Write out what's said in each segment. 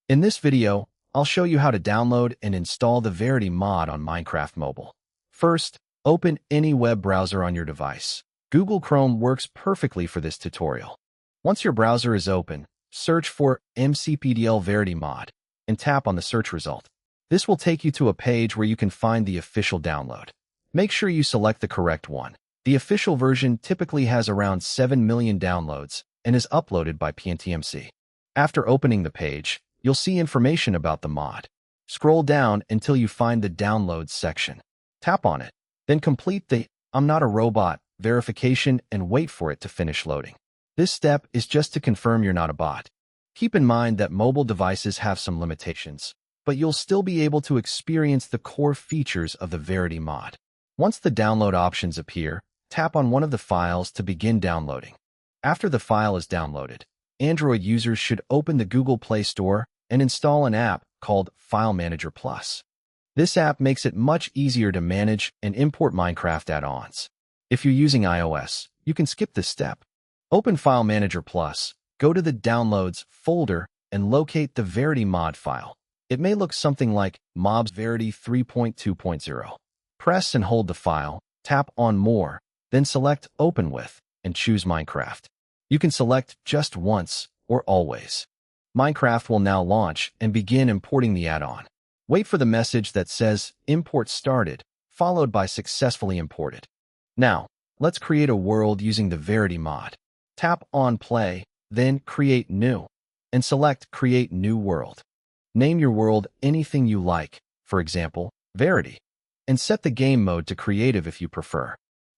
In this video, I'll show you how to download and install the Verity Mod on Minecraft Mobile. First, open any web browser on your device. Google Chrome works perfectly for this tutorial. Once your browser is open, search for mcpdl Verity Mod and tap on the search result. This will take you to a page where you can find the official download. Make sure you select the correct one. The official version typically has around 7 million downloads and is uploaded by PNTMC. After opening the page, you'll see information about the mod. Scroll down until you find the Downloads section. Tap on it, then complete the I'm not a robot verification and wait for it to finish loading. This step is just to confirm you're not a bot. Keep in mind that mobile devices have some limitations, but you'll still be able to experience the core features of the Verity Mod. Once the download options appear, tap on one of the files to begin downloading. After the file is downloaded, Android users should open the Google Play Store and install an app called File Manager Plus. This app makes it much easier to manage and import Minecraft add-ons. If you're using iOS, you can skip this step. Open File Manager Plus, go to the Downloads folder, and locate the Verity Mod file. It may look something like Mobs Verity 3.2.0. Press and hold the file, tap on More, then select Open With, and choose Minecraft. You can select just once or always. Minecraft will now launch and begin importing the add-on. Wait for the message that says Import Started, followed by Successfully Imported. Now, let's create a world using the Verity Mod. Tap on Play, then Create New, and select Create New World. Name your world anything you like, for example, Verity, and set the game mode to Creative if you prefer.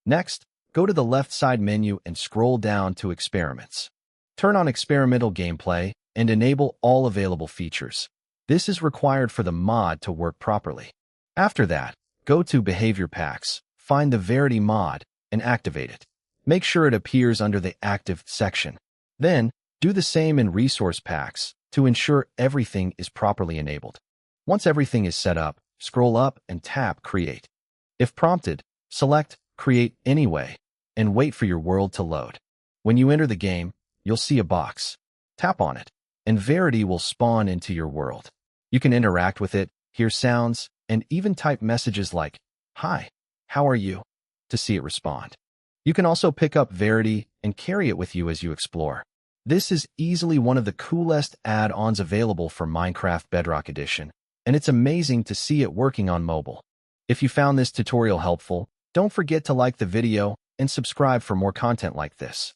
Next, go to the left side menu and scroll down to Experiments. Turn on Experimental Gameplay and enable all available features. This is required for the mod to work properly. After that, go to Behavior Packs, find the Verity Mod, and activate it. Make sure it appears under the Active section. Then, do the same in Resource Packs to ensure everything is properly enabled. Once everything is set up, scroll up and tap Create. If prompted, select Create Anyway and wait for your world to load. When you enter the game, you'll see a box. Tap on it, and Verity will spawn into your world. You can interact with it, hear sounds, and even type messages like, "Hi, how are you?" to see it respond. You can also pick up Verity and carry it with you as you explore. This is easily one of the coolest add-ons available for Minecraft Bedrock Edition, and it's amazing to see it working on mobile. If you found this tutorial helpful, don't forget to like the video and subscribe for more content like this.